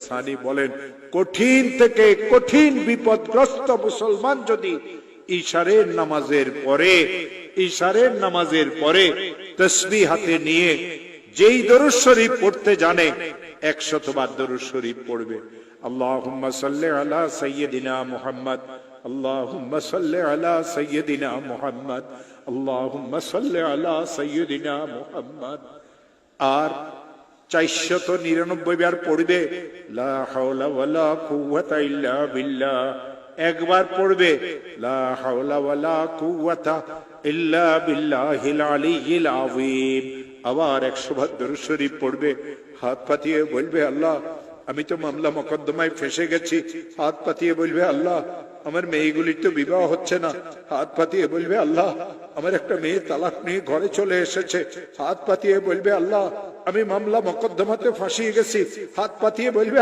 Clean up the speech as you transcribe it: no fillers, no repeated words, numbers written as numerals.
সানি বলেন, কঠিন থেকে কঠিন বিপদগ্রস্ত মুসলমান যদি ইশারের নামাজের পরে তাসবিহ হাতে নিয়ে যেই দরুদ শরীফ পড়তে জানে 100 বার দরুদ শরীফ পড়বে। আল্লাহুম্মা সাল্লি আলা সাইয়্যিদিনা মুহাম্মদ, আল্লাহুম্মা সাল্লি আলা সাইয়্যিদিনা মুহাম্মদ, আল্লাহুম্মা সাল্লি আলা সাইয়্যিদিনা মুহাম্মদ। আর 499 বার পড়বে লা হাওলা ওয়ালা কুওয়াতা ইল্লা বিল্লাহ। একবার পড়বে লা হাওলা ওয়ালা কুওয়াতা ইল্লা বিল্লাহিল আলিয়্যিল আযীম। আবার 100 বার দরুদ শরীফ পড়বে, হাত পাতিয়ে বলবে, আল্লাহ আমি তো মামলা মোকদ্দমায় ফেঁসে গেছি। হাত পাতিয়ে বলবে, আল্লাহ আমার মেয়েগুলির তো বিবাহ হচ্ছে না। হাত পাতিয়ে বলবে, আল্লাহ আমার একটা মেয়ে তালাক নিয়ে ঘরে চলে এসেছে। হাত পাতিয়ে বলবে, আল্লাহ আমি মামলা মোকদ্দমাতে ফাঁসিয়ে গেছি। হাত পাতিয়ে বলবে,